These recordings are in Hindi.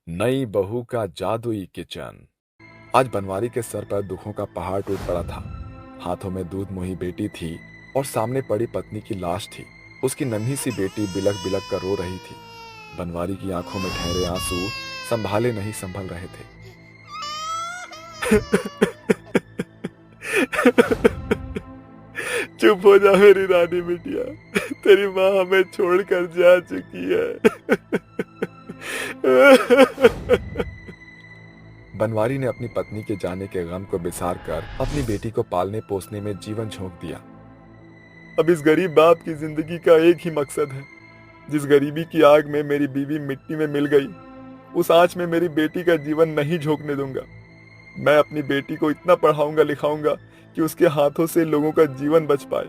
नई बहू का जादुई किचन। आज बनवारी के सर पर दुखों का पहाड़ टूट पड़ा था। हाथों में दूध मोही बेटी थी और सामने पड़ी पत्नी की लाश थी। उसकी नन्ही सी बेटी बिलक बिलक कर रो रही थी। बनवारी की आंखों में ठहरे आंसू संभाले नहीं संभल रहे थे। चुप हो जा मेरी रानी बिटिया, तेरी माँ हमें छोड़कर जा चुकी है। बनवारी ने अपनी पत्नी के जाने के गम को बिसार कर अपनी बेटी को पालने पोसने में जीवन झोंक दिया। अब इस गरीब बाप की जिंदगी का एक ही मकसद है। जिस गरीबी की आग में मेरी बीवी मिट्टी में मिल गई, उस आंच में मेरी बेटी का जीवन नहीं झोंकने दूंगा। मैं अपनी बेटी को इतना पढ़ाऊंगा लिखाऊंगा कि उसके हाथों से लोगों का जीवन बच पाए।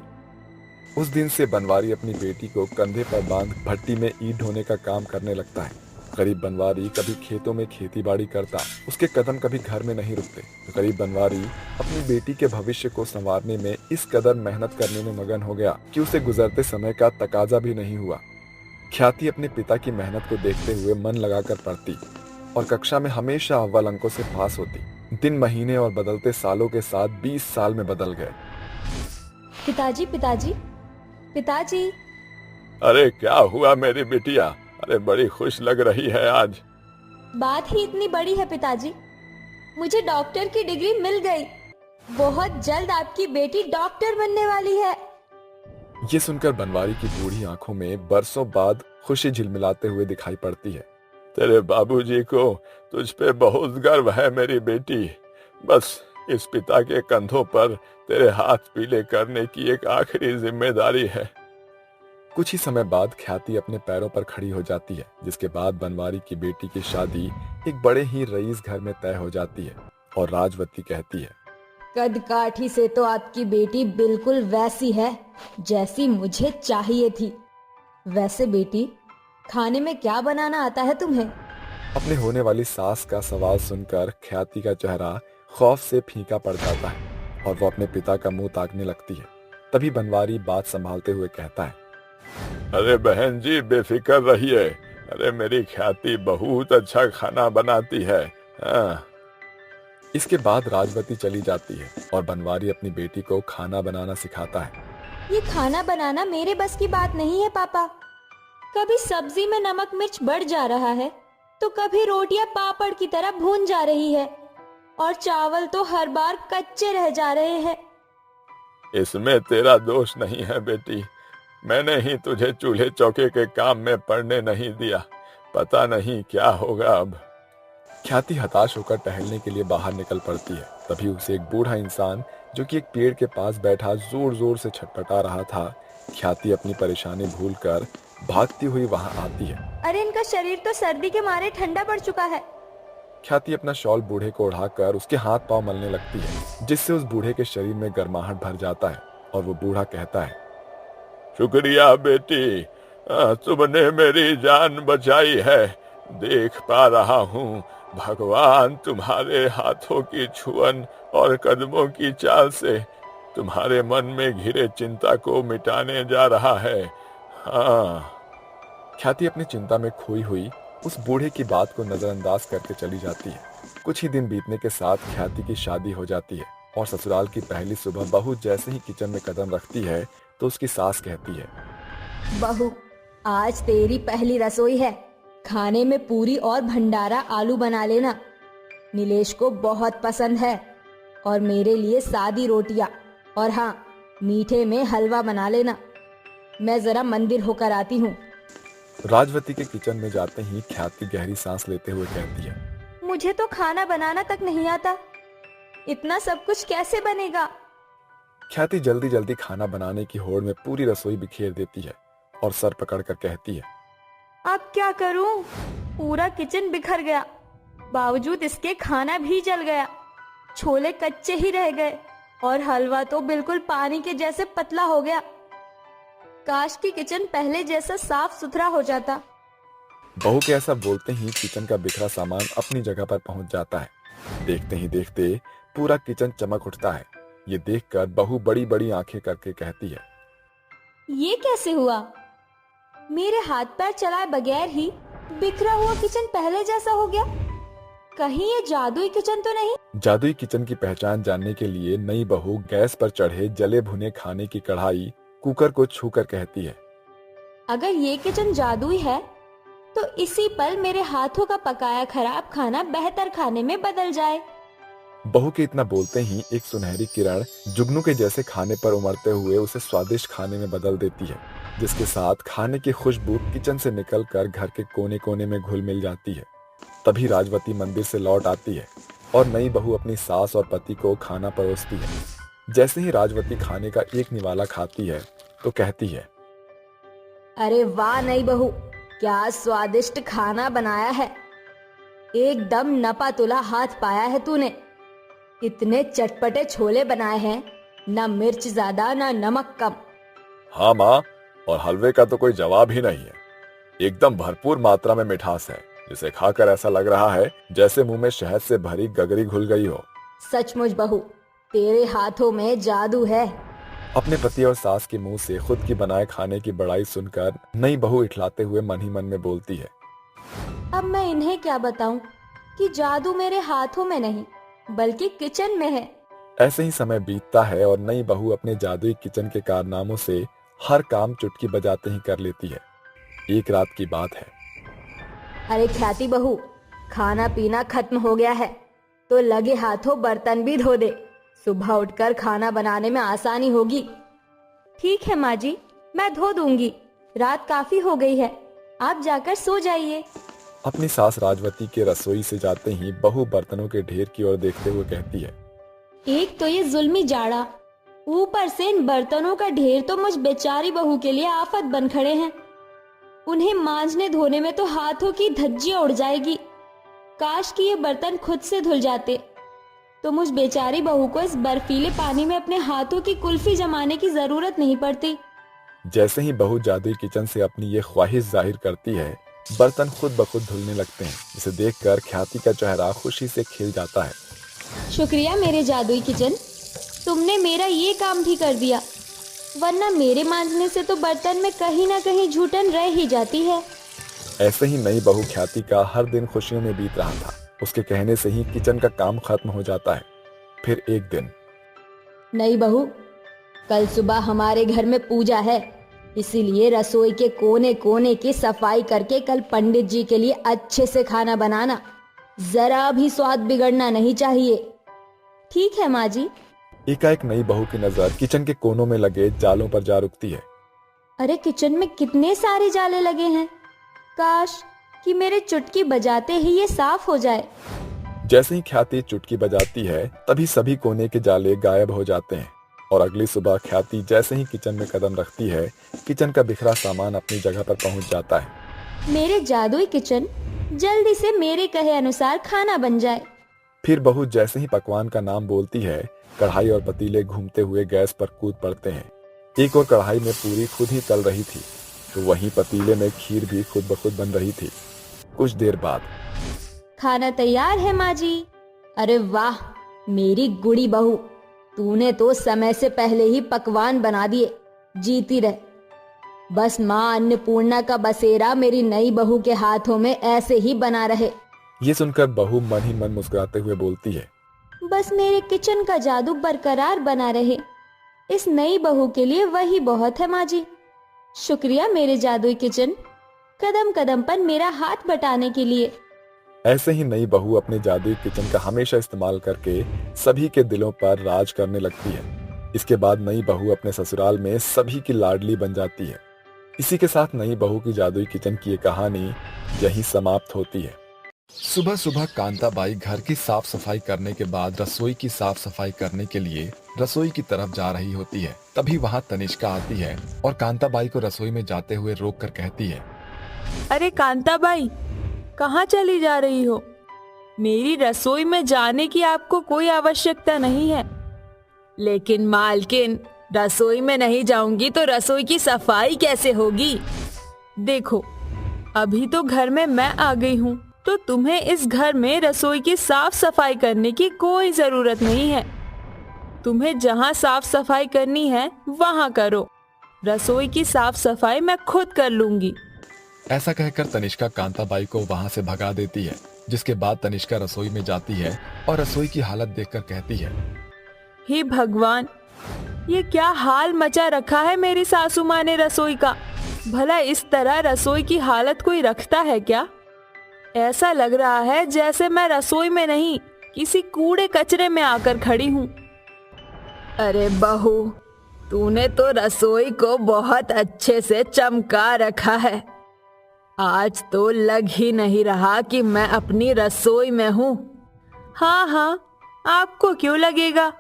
उस दिन से बनवारी अपनी बेटी को कंधे पर बांध भट्टी में ईंट ढोने का काम करने लगता है। गरीब बनवारी कभी खेतों में खेती बाड़ी करता, उसके कदम कभी घर में नहीं रुकते। गरीब बनवारी अपनी बेटी के भविष्य को संवारने में इस कदर मेहनत करने में मगन हो गया कि उसे गुजरते समय का तकाजा भी नहीं हुआ। ख्याति अपने पिता की मेहनत को देखते हुए मन लगाकर पढ़ती और कक्षा में हमेशा अव्वल अंकों से पास होती। दिन महीने और बदलते सालों के साथ 20 साल में बदल गए। पिताजी पिताजी पिताजी। अरे क्या हुआ मेरी बिटिया? अरे बड़ी खुश लग रही है आज। बात ही इतनी बड़ी है पिताजी, मुझे डॉक्टर की डिग्री मिल गई। बहुत जल्द आपकी बेटी डॉक्टर बनने वाली है। ये सुनकर बनवारी की बूढ़ी आंखों में बरसों बाद खुशी झिलमिलाते हुए दिखाई पड़ती है। तेरे बाबूजी को तुझ पे बहुत गर्व है मेरी बेटी। बस इस पिता के कंधों पर तेरे हाथ पीले करने की एक आखिरी जिम्मेदारी है। कुछ ही समय बाद ख्याति अपने पैरों पर खड़ी हो जाती है, जिसके बाद बनवारी की बेटी की शादी एक बड़े ही रईस घर में तय हो जाती है और राजवती कहती है, कद काठी से तो आपकी बेटी बिल्कुल वैसी है जैसी मुझे चाहिए थी। वैसे बेटी, खाने में क्या बनाना आता है तुम्हें? अपने होने वाली सास का सवाल सुनकर ख्याति का चेहरा खौफ से फीका पड़ जाता है और वो अपने पिता का मुंह ताकने लगती है। तभी बनवारी बात संभालते हुए कहता है, अरे बहन जी बेफिक्र रहिए। अरे मेरी ख्याति बहुत अच्छा खाना बनाती है। हाँ। इसके बाद राजवती चली जाती है और बनवारी अपनी बेटी को खाना बनाना सिखाता है। ये खाना बनाना मेरे बस की बात नहीं है पापा। कभी सब्जी में नमक मिर्च बढ़ जा रहा है तो कभी रोटियां पापड़ की तरह भून जा रही है और चावल तो हर बार कच्चे रह जा रहे हैं। इसमें तेरा दोष नहीं है बेटी। मैंने ही तुझे चूल्हे चौके के काम में पड़ने नहीं दिया। पता नहीं क्या होगा अब। ख्याति हताश होकर टहलने के लिए बाहर निकल पड़ती है। तभी उसे एक बूढ़ा इंसान जो कि एक पेड़ के पास बैठा जोर जोर से छटपटा रहा था। ख्याति अपनी परेशानी भूलकर भागती हुई वहां आती है। अरे इनका शरीर तो सर्दी के मारे ठंडा पड़ चुका है। ख्याति अपना शॉल बूढ़े को ओढ़ाकर उसके हाथ पांव मलने लगती है, जिससे उस बूढ़े के शरीर में गर्माहट भर जाता है और वो बूढ़ा कहता है, शुक्रिया बेटी, तुमने मेरी जान बचाई है। देख पा रहा हूँ भगवान तुम्हारे हाथों की छुअन और कदमों की चाल से तुम्हारे मन में घिरे चिंता को मिटाने जा रहा है। हाँ। ख्याति अपनी चिंता में खोई हुई उस बूढ़े की बात को नजरअंदाज करके चली जाती है। कुछ ही दिन बीतने के साथ ख्याति की शादी हो जाती है और ससुराल की पहली सुबह बहू जैसे ही किचन में कदम रखती है तो उसकी सास कहती है, बहू, आज तेरी पहली रसोई है। खाने में पूरी और भंडारा आलू बना लेना। नीलेश को बहुत पसंद है। और मेरे लिए सादी रोटियां और हाँ, मीठे में हलवा बना लेना। मैं जरा मंदिर होकर आती हूँ। राजवती के किचन में जाते ही ख्याति गहरी सांस लेते हुए कहती है, मुझे तो खाना बनाना तक नहीं आता। इतना सब कुछ कैसे बनेगा? ख्याति जल्दी जल्दी खाना बनाने की होड़ में पूरी रसोई बिखेर देती है और सर पकड़कर कहती है, अब क्या करूं? पूरा किचन बिखर गया। बावजूद इसके खाना भी जल गया। छोले कच्चे ही रह गए और हलवा तो बिल्कुल पानी के जैसे पतला हो गया। काश की किचन पहले जैसा साफ सुथरा हो जाता। बहू के ऐसा बोलते ही किचन का बिखरा सामान अपनी जगह पर पहुंच जाता है। देखते ही देखते पूरा किचन चमक उठता है। ये देखकर बहू बड़ी बड़ी आंखें करके कहती है, 'ये कैसे हुआ? मेरे हाथ पैर चलाए बगैर ही किचन इतना सुंदर और चमकता कैसे हो गया?' 'ये कैसे हुआ? मेरे हाथ पैर चलाए बगैर ही किचन इतना सुंदर और चमकता कैसे हो गया?' 'ये कैसे हुआ? मेरे हाथ पैर चलाए बगैर ही किचन इतना सुंदर और चमकता कैसे हो गया?' बिखरा हुआ किचन पहले जैसा हो गया। कहीं ये जादुई किचन तो नहीं? जादुई किचन की पहचान जानने के लिए नई बहू गैस पर चढ़े जले भुने खाने की कढ़ाई कुकर को छूकर कहती है, अगर ये किचन जादुई है तो इसी पल मेरे हाथों का पकाया खराब खाना बेहतर खाने में बदल जाए। बहू के इतना बोलते ही एक सुनहरी किरण जुगनू के जैसे खाने पर उमड़ते हुए उसे स्वादिष्ट खाने में बदल देती है, जिसके साथ खाने की खुशबू किचन से निकलकर घर के कोने कोने में घुल मिल जाती है। तभी राजवती मंदिर से लौट आती है और नई बहू अपनी सास और पति को खाना परोसती है। जैसे ही राजवती खाने का एक निवाला खाती है तो कहती है, अरे वाह नई बहू, क्या स्वादिष्ट खाना बनाया है। एकदम नपा तुला हाथ पाया है तूने। इतने चटपटे छोले बनाए हैं, ना मिर्च ज्यादा ना नमक कम। हाँ माँ, और हलवे का तो कोई जवाब ही नहीं है। एकदम भरपूर मात्रा में मिठास है, जिसे खाकर ऐसा लग रहा है जैसे मुंह में शहद से भरी गगरी घुल गई हो। सचमुच बहू, तेरे हाथों में जादू है। अपने पति और सास के मुंह से खुद की बनाए खाने की बड़ाई सुनकर नई बहू इठलाते हुए मन ही मन में बोलती है, अब मैं इन्हें क्या बताऊं कि जादू मेरे हाथों में नहीं बल्कि किचन में है। ऐसे ही समय बीतता है और नई बहू अपने जादुई किचन के कारनामों से हर काम चुटकी बजाते ही कर लेती है। एक रात की बात है। अरे ख्याति बहू, खाना पीना खत्म हो गया है तो लगे हाथों बर्तन भी धो दे। सुबह उठकर खाना बनाने में आसानी होगी। ठीक है माँ जी, मैं धो दूंगी। रात काफी हो गई है, आप जाकर सो जाइए। अपनी सास राजवती के रसोई से जाते ही बहू बर्तनों के ढेर की ओर देखते हुए कहती है, एक तो ये जुल्मी जाड़ा, ऊपर से इन बर्तनों का ढेर तो मुझ बेचारी बहू के लिए आफत बन खड़े हैं। उन्हें मांजने धोने में तो हाथों की धज्जियां उड़ जाएगी। काश कि ये बर्तन खुद से धुल जाते तो मुझ बेचारी बहू को इस बर्फीले पानी में अपने हाथों की कुल्फी जमाने की जरूरत नहीं पड़ती। जैसे ही बहू जादुई किचन से अपनी ये ख्वाहिश जाहिर करती है, बर्तन खुद ब खुद धुलने लगते हैं, जिसे देखकर ख्याति का चेहरा खुशी से खिल जाता है। शुक्रिया मेरे जादुई किचन, तुमने मेरा ये काम भी कर दिया, वरना मेरे मांजने से तो बर्तन में कहीं ना कहीं झूठन रह ही जाती है। ऐसे ही नई बहू ख्याति का हर दिन खुशियों में बीत रहा था। उसके कहने से ही किचन का काम खत्म हो जाता है। फिर एक दिन, नई बहू, कल सुबह हमारे घर में पूजा है, इसीलिए रसोई के कोने कोने की सफाई करके कल पंडित जी के लिए अच्छे से खाना बनाना। जरा भी स्वाद बिगड़ना नहीं चाहिए। ठीक है माँ जी। एकाएक नई बहू की नजर किचन के कोनों में लगे जालों पर जा रुकती है। अरे किचन में कितने सारे जाले लगे हैं, काश कि मेरे चुटकी बजाते ही ये साफ हो जाए। जैसे ही ख्याति चुटकी बजाती है, तभी सभी कोने के जाले गायब हो जाते हैं और अगली सुबह ख्याति जैसे ही किचन में कदम रखती है, किचन का बिखरा सामान अपनी जगह पर पहुंच जाता है। मेरे जादुई किचन जल्दी से मेरे कहे अनुसार खाना बन जाए। फिर बहू जैसे ही पकवान का नाम बोलती है, कढ़ाई और पतीले घूमते हुए गैस पर कूद पड़ते हैं। एक और कढ़ाई में पूरी खुद ही तल रही थी, तो वहीं पतीले में खीर भी खुद ब खुद बन रही थी। कुछ देर बाद, खाना तैयार है माँ जी। अरे वाह मेरी गुड़ी बहू, तूने तो समय से पहले ही पकवान बना दिए। जीती रह। बस माँ अन्नपूर्णा का बसेरा मेरी नई बहू के हाथों में ऐसे ही बना रहे। ये सुनकर बहू मन ही मन मुस्कुराते हुए बोलती है, बस मेरे किचन का जादू बरकरार बना रहे, इस नई बहू के लिए वही बहुत है माँ जी। शुक्रिया मेरे जादुई किचन, कदम कदम पर मेरा हाथ बटाने के लिए। ऐसे ही नई बहू अपने जादुई किचन का हमेशा इस्तेमाल करके सभी के दिलों पर राज करने लगती है। इसके बाद नई बहू अपने ससुराल में सभी की लाडली बन जाती है। इसी के साथ नई बहू की जादुई किचन की ये कहानी यहीं समाप्त होती है। सुबह सुबह कांताबाई घर की साफ सफाई करने के बाद रसोई की साफ सफाई करने के लिए रसोई की तरफ जा रही होती है। तभी वहाँ तनिष्का आती है और कांताबाई को रसोई में जाते हुए रोक कर कहती है, अरे कांताबाई, कहाँ चली जा रही हो? मेरी रसोई में जाने की आपको कोई आवश्यकता नहीं है। लेकिन मालकिन, रसोई में नहीं जाऊंगी तो रसोई की सफाई कैसे होगी? देखो, अभी तो घर में मैं आ गई हूँ, तो तुम्हें इस घर में रसोई की साफ सफाई करने की कोई जरूरत नहीं है। तुम्हें जहाँ साफ सफाई करनी है वहाँ करो। रसोई की साफ सफाई मैं खुद कर लूंगी। ऐसा कहकर तनिष्का कांताबाई को वहां से भगा देती है, जिसके बाद तनिष्का रसोई में जाती है और रसोई की हालत देखकर कहती है, हे भगवान, ये क्या हाल मचा रखा है मेरी सासू माँ ने रसोई का। भला इस तरह रसोई की हालत कोई रखता है क्या? ऐसा लग रहा है जैसे मैं रसोई में नहीं, किसी कूड़े कचरे में आकर खड़ी हूँ। अरे बहू, तूने तो रसोई को बहुत अच्छे से चमका रखा है। आज तो लग ही नहीं रहा कि मैं अपनी रसोई में हूँ। हाँ हाँ, आपको क्यों लगेगा?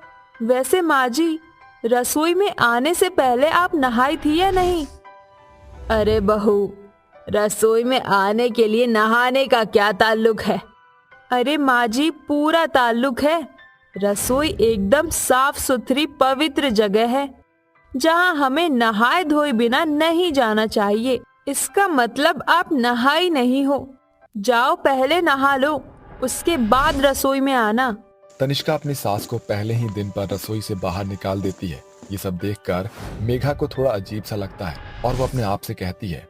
वैसे माँ जी, रसोई में आने से पहले आप नहाई थी या नहीं? अरे बहू, रसोई में आने के लिए नहाने का क्या ताल्लुक है? अरे माँ जी, पूरा ताल्लुक है। रसोई एकदम साफ सुथरी पवित्र जगह है, जहाँ हमें नहाए धोए बिना नहीं जाना चाहिए। इसका मतलब आप नहाई नहीं हो। जाओ पहले नहा लो, उसके बाद रसोई में आना। तनिष्का अपनी सास को पहले ही दिन पर रसोई से बाहर निकाल देती है। ये सब देखकर मेघा को थोड़ा अजीब सा लगता है और वो अपने आप से कहती है,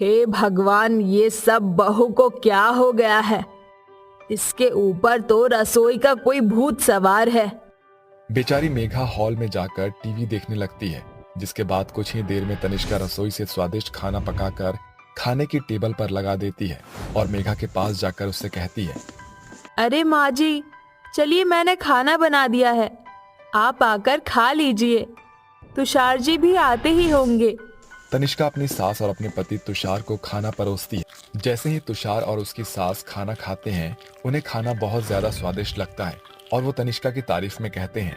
हे भगवान, ये सब बहू को क्या हो गया है? इसके ऊपर तो रसोई का कोई भूत सवार है। बेचारी मेघा हॉल में जाकर टीवी देखने लगती है, जिसके बाद कुछ ही देर में तनिष्का रसोई से स्वादिष्ट खाना पकाकर खाने की टेबल पर लगा देती है और मेघा के पास जाकर उससे कहती है, अरे माँ जी, चलिए मैंने खाना बना दिया है, आप आकर खा लीजिए। तुषार जी भी आते ही होंगे। तनिष्का अपनी सास और अपने पति तुषार को खाना परोसती है। जैसे ही तुषार और उसकी सास खाना खाते हैं, उन्हें खाना बहुत ज्यादा स्वादिष्ट लगता है और वो तनिष्का की तारीफ में कहते हैं,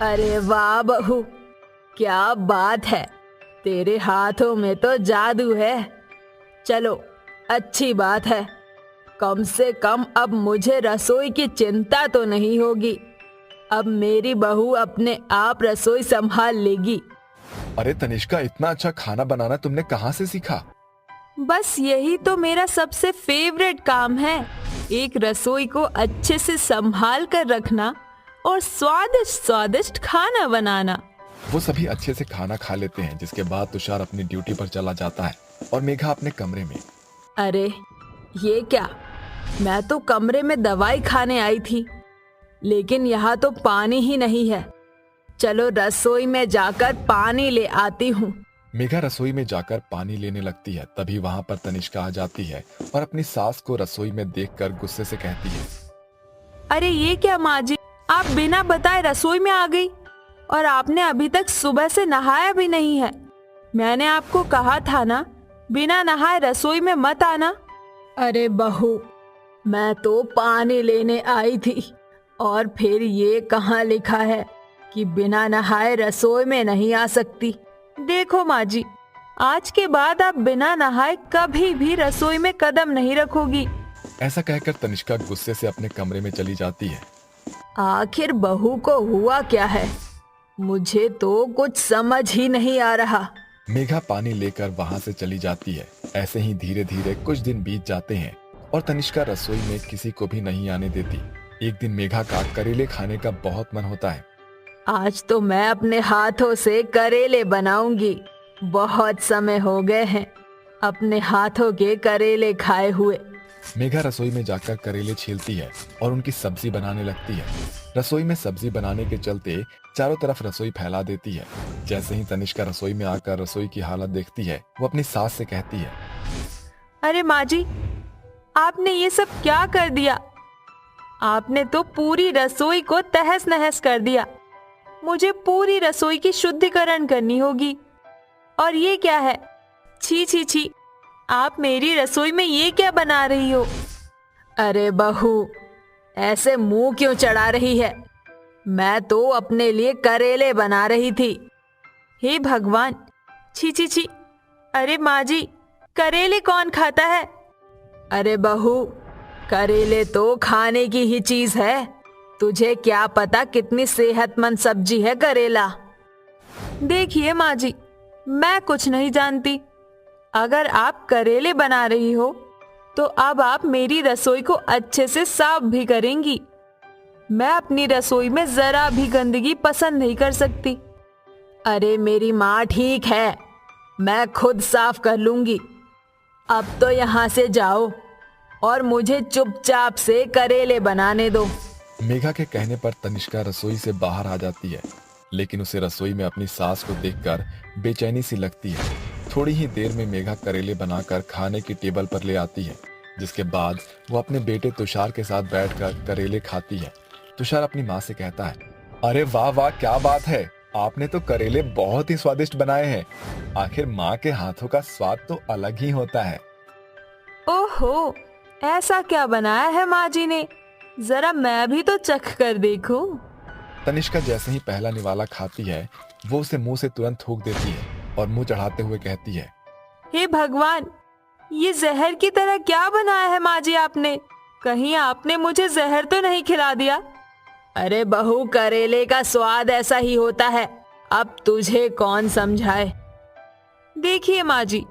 अरे वाह बहू, क्या बात है, तेरे हाथों में तो जादू है। चलो, अच्छी बात है, कम से कम अब मुझे रसोई की चिंता तो नहीं होगी। अब मेरी बहू अपने आप रसोई संभाल लेगी। अरे तनिष्का, इतना अच्छा खाना बनाना तुमने कहाँ से सीखा? बस यही तो मेरा सबसे फेवरेट काम है, एक रसोई को अच्छे से संभाल कर रखना और स्वादिष्ट स्वादिष्ट खाना बनाना। वो सभी अच्छे से खाना खा लेते हैं, जिसके बाद तुषार अपनी ड्यूटी पर चला जाता है और मेघा अपने कमरे में। अरे ये क्या, मैं तो कमरे में दवाई खाने आई थी, लेकिन यहाँ तो पानी ही नहीं है। चलो रसोई में जाकर पानी ले आती हूँ। मेघा रसोई में जाकर पानी लेने लगती है। तभी वहाँ पर तनिष्का आ जाती है और अपनी सास को रसोई में देखकर गुस्से से कहती है, अरे ये क्या माँ जी, आप बिना बताए रसोई में आ गई और आपने अभी तक सुबह से नहाया भी नहीं है। मैंने आपको कहा था ना, बिना नहाए रसोई में मत आना। अरे बहू, मैं तो पानी लेने आई थी और फिर ये कहाँ लिखा है कि बिना नहाए रसोई में नहीं आ सकती। देखो माँ जी, आज के बाद आप बिना नहाए कभी भी रसोई में कदम नहीं रखोगी। ऐसा कहकर तनिष्का गुस्से से अपने कमरे में चली जाती है। आखिर बहू को हुआ क्या है, मुझे तो कुछ समझ ही नहीं आ रहा। मेघा पानी लेकर वहाँ से चली जाती है। ऐसे ही धीरे धीरे कुछ दिन बीत जाते हैं और तनिष्का रसोई में किसी को भी नहीं आने देती। एक दिन मेघा का करेले खाने का बहुत मन होता है। आज तो मैं अपने हाथों से करेले बनाऊंगी। बहुत समय हो गए हैं अपने हाथों के करेले खाए हुए। मेघा रसोई में जाकर करेले छीलती है और उनकी सब्जी बनाने लगती है। रसोई में सब्जी बनाने के चलते चारों तरफ रसोई फैला देती है। जैसे ही तनिष्का रसोई में आकर रसोई की हालत देखती है, वो अपनी सास से कहती है, अरे माँ जी, आपने ये सब क्या कर दिया? आपने तो पूरी रसोई को तहस नहस कर दिया। मुझे पूरी रसोई की शुद्धिकरण करनी होगी। और ये क्या है? छी छी छी, आप मेरी रसोई में ये क्या बना रही हो? अरे बहू, ऐसे मुंह क्यों चढ़ा रही है? मैं तो अपने लिए करेले बना रही थी। हे भगवान, छी छी छी। अरे माँ जी, करेले कौन खाता है? अरे बहू, करेले तो खाने की ही चीज है। तुझे क्या पता कितनी सेहतमंद सब्जी है करेला। देखिए माँ जी, मैं कुछ नहीं जानती। अगर आप करेले बना रही हो तो अब आप मेरी रसोई को अच्छे से साफ भी करेंगी। मैं अपनी रसोई में जरा भी गंदगी पसंद नहीं कर सकती। अरे मेरी माँ ठीक है, मैं खुद साफ कर लूंगी। अब तो यहाँ से जाओ और मुझे चुपचाप से करेले बनाने दो। मेघा के कहने पर तनिष्का रसोई से बाहर आ जाती है, लेकिन उसे रसोई में अपनी सास को देखकर बेचैनी सी लगती है। थोड़ी ही देर में मेघा करेले बनाकर खाने की टेबल पर ले आती है, जिसके बाद वो अपने बेटे तुषार के साथ बैठकर करेले खाती है। तुषार अपनी माँ से कहता है, अरे वाह वाह, क्या बात है, आपने तो करेले बहुत ही स्वादिष्ट बनाए हैं। आखिर माँ के हाथों का स्वाद तो अलग ही होता है। ओहो, ऐसा क्या बनाया है माँ जी ने? जरा मैं भी तो चख कर देखूं। तनिष्का जैसे ही पहला निवाला खाती है, वो उसे मुंह से तुरंत थूक देती है और मुंह चढ़ाते हुए कहती है, हे भगवान, ये जहर की तरह क्या बनाया है माँ जी आपने? कहीं आपने मुझे जहर तो नहीं खिला दिया? अरे बहू, करेले का स्वाद ऐसा ही होता है, अब तुझे कौन समझाए। देखिए माँ जी,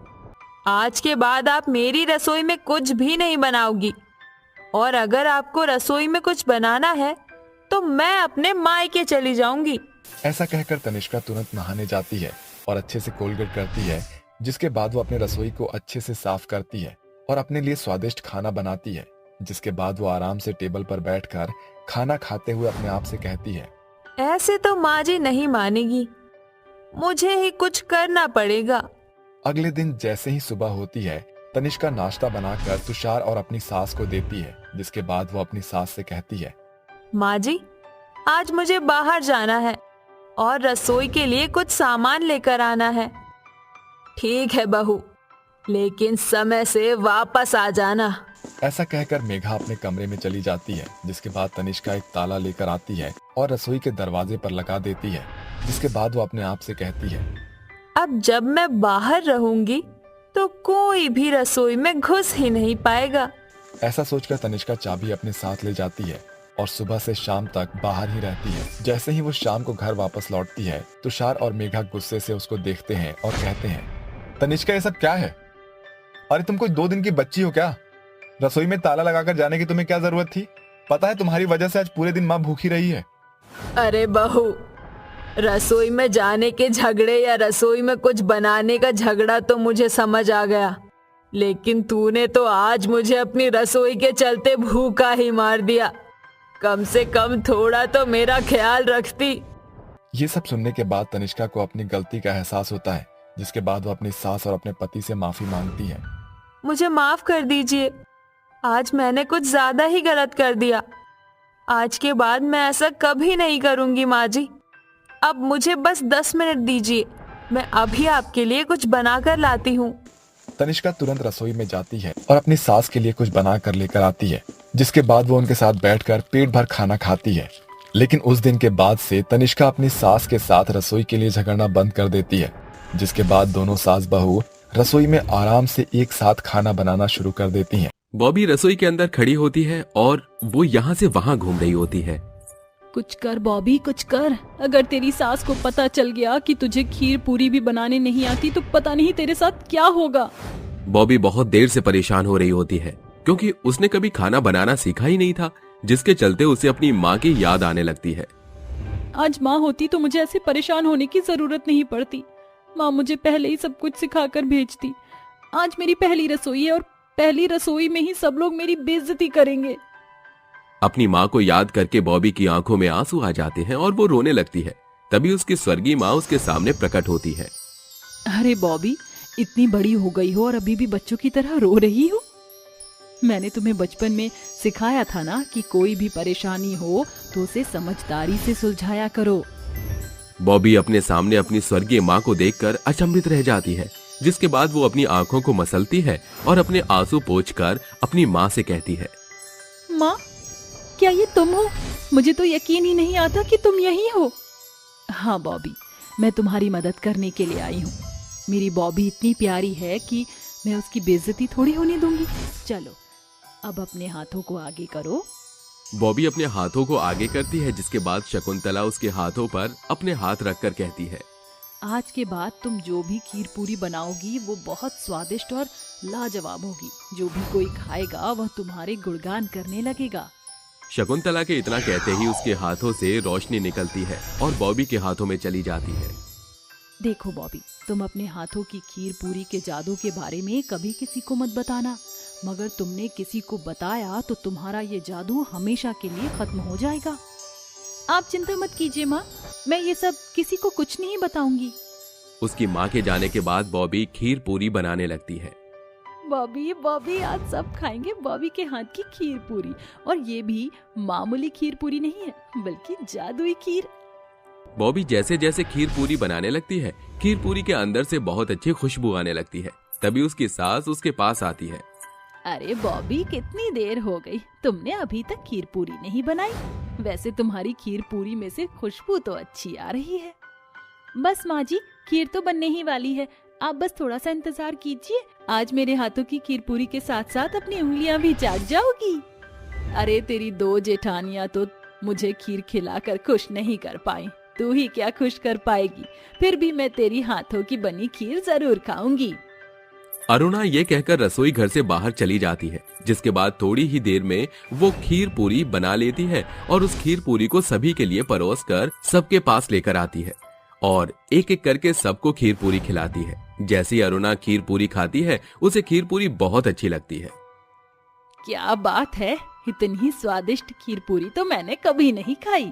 आज के बाद आप मेरी रसोई में कुछ भी नहीं बनाओगी, और अगर आपको रसोई में कुछ बनाना है तो मैं अपने मायके चली जाऊंगी। ऐसा कहकर तनिष्का तुरंत नहाने जाती है और अच्छे से कोलगेट करती है, जिसके बाद वो अपने रसोई को अच्छे से साफ करती है और अपने लिए स्वादिष्ट खाना बनाती है। जिसके बाद वो आराम से टेबल पर बैठकर खाना खाते हुए अपने आप से कहती है, ऐसे तो माँ जी नहीं मानेगी, मुझे ही कुछ करना पड़ेगा। अगले दिन जैसे ही सुबह होती है, तनिष्का नाश्ता बनाकर तुषार और अपनी सास को देती है। जिसके बाद वो अपनी सास से कहती है, माँ जी, आज मुझे बाहर जाना है और रसोई के लिए कुछ सामान लेकर आना है। ठीक है बहू, लेकिन समय से वापस आ जाना। ऐसा कहकर मेघा अपने कमरे में चली जाती है। जिसके बाद तनिष्का एक ताला लेकर आती है और रसोई के दरवाजे पर लगा देती है। जिसके बाद वो अपने आप से कहती है, अब जब मैं बाहर रहूंगी तो कोई भी रसोई में घुस ही नहीं पाएगा। ऐसा सोचकर तनिष्का चाबी अपने साथ ले जाती है और सुबह से शाम तक बाहर ही रहती है। जैसे ही वो शाम को घर वापस लौटती है, तुषार और मेघा गुस्से से उसको देखते हैं और कहते हैं, तनिष्का, ये सब क्या है? अरे तुम कोई 2 दिन की बच्ची हो क्या? रसोई में ताला लगाकर जाने की तुम्हें क्या जरूरत थी? पता है तुम्हारी वजह से आज पूरे दिन माँ भूखी रही है। अरे बहू, रसोई में जाने के झगड़े या रसोई में कुछ बनाने का झगड़ा तो मुझे समझ आ गया, लेकिन तूने तो आज मुझे अपनी रसोई के चलते भूखा ही मार दिया। कम से कम थोड़ा तो मेरा ख्याल रखती। ये सब सुनने के बाद तनिष्का को अपनी गलती का एहसास होता है। जिसके बाद वो अपनी सास और अपने पति से माफी मांगती है। मुझे माफ कर दीजिए, आज मैंने कुछ ज्यादा ही गलत कर दिया। आज के बाद मैं ऐसा कभी नहीं करूंगी माँ जी। अब मुझे बस 10 मिनट दीजिए, मैं अभी आपके लिए कुछ बनाकर लाती हूँ। तनिष्का तुरंत रसोई में जाती है और अपनी सास के लिए कुछ बना कर लेकर आती है। जिसके बाद वो उनके साथ बैठकर पेट भर खाना खाती है। लेकिन उस दिन के बाद से तनिष्का अपनी सास के साथ रसोई के लिए झगड़ना बंद कर देती है। जिसके बाद दोनों सास बहू रसोई में आराम से एक साथ खाना बनाना शुरू कर देती हैं। बॉबी रसोई के अंदर खड़ी होती है और वो यहाँ से वहाँ घूम रही होती है। कुछ कर बॉबी, कुछ कर। अगर तेरी सास को पता चल गया कि तुझे खीर पूरी भी बनाने नहीं आती तो पता नहीं तेरे साथ क्या होगा। बॉबी बहुत देर से परेशान हो रही होती है, क्योंकि उसने कभी खाना बनाना सीखा ही नहीं था, जिसके चलते उसे अपनी माँ की याद आने लगती है। आज माँ होती तो मुझे ऐसे परेशान होने की जरूरत नहीं पड़ती। माँ मुझे पहले ही सब कुछ सिखाकर भेजती। आज मेरी पहली रसोई है और पहली रसोई में ही सब लोग मेरी बेइज्जती करेंगे। अपनी माँ को याद करके बॉबी की आंखों में आंसू आ जाते हैं और वो रोने लगती है। तभी उसकी स्वर्गीय माँ उसके सामने प्रकट होती है। अरे बॉबी, इतनी बड़ी हो गई हो और अभी भी बच्चों की तरह रो रही हो? मैंने तुम्हें बचपन में सिखाया था ना कि कोई भी परेशानी हो तो उसे समझदारी से सुलझाया करो। बॉबी अपने सामने अपनी स्वर्गीय माँ को देखकर अचंभित रह जाती है। जिसके बाद वो अपनी आंखों को मसलती है और अपने आंसू पोंछकर अपनी माँ से कहती है, माँ, क्या ये तुम हो? मुझे तो यकीन ही नहीं आता कि तुम यही हो। हाँ बॉबी, मैं तुम्हारी मदद करने के लिए आई हूँ। मेरी बॉबी इतनी प्यारी है कि मैं उसकी बेइज्जती थोड़ी होने दूंगी। चलो अब अपने हाथों को आगे करो। बॉबी अपने हाथों को आगे करती है। जिसके बाद शकुंतला उसके हाथों पर अपने हाथ रखकर कहती है, आज के बाद तुम जो भी खीर पूरी बनाओगी वो बहुत स्वादिष्ट और लाजवाब होगी। जो भी कोई खाएगा वह तुम्हारे गुणगान करने लगेगा। शकुंतला के इतना कहते ही उसके हाथों से रोशनी निकलती है और बॉबी के हाथों में चली जाती है। देखो बॉबी, तुम अपने हाथों की खीर पूरी के जादू के बारे में कभी किसी को मत बताना। मगर तुमने किसी को बताया तो तुम्हारा ये जादू हमेशा के लिए खत्म हो जाएगा। आप चिंता मत कीजिए माँ, मैं ये सब किसी को कुछ नहीं बताऊंगी। उसकी माँ के जाने के बाद बॉबी खीर पूरी बनाने लगती है। बॉबी बॉबी आज सब खाएंगे बॉबी के हाथ की खीर पूरी, और ये भी मामूली खीर पूरी नहीं है बल्कि जादुई खीर। बॉबी जैसे जैसे खीर पूरी बनाने लगती है, खीर पूरी के अंदर से बहुत अच्छी खुशबू आने लगती है। तभी उसकी सास उसके पास आती है। अरे बॉबी, कितनी देर हो गई, तुमने अभी तक खीर पूरी नहीं बनाई। वैसे तुम्हारी खीर पूरी में से खुशबू तो अच्छी आ रही है। बस माँ जी, खीर तो बनने ही वाली है, आप बस थोड़ा सा इंतजार कीजिए। आज मेरे हाथों की खीर पूरी के साथ साथ अपनी उंगलियां भी चाट जाओगी। अरे तेरी 2 जेठानियां तो मुझे खीर खिलाकर खुश नहीं कर पाई, तू ही क्या खुश कर पाएगी। फिर भी मैं तेरी हाथों की बनी खीर जरूर खाऊंगी। अरुणा ये कहकर रसोई घर से बाहर चली जाती है, जिसके बाद थोड़ी ही देर में वो खीर पूरी बना लेती है और उस खीर पूरी को सभी के लिए परोस कर सबके पास लेकर आती है और एक एक करके सबको खीर पूरी खिलाती है। जैसी अरुणा खीर पूरी खाती है, उसे खीर पूरी बहुत अच्छी लगती है। क्या बात है, इतनी स्वादिष्ट खीर पूरी तो मैंने कभी नहीं खाई।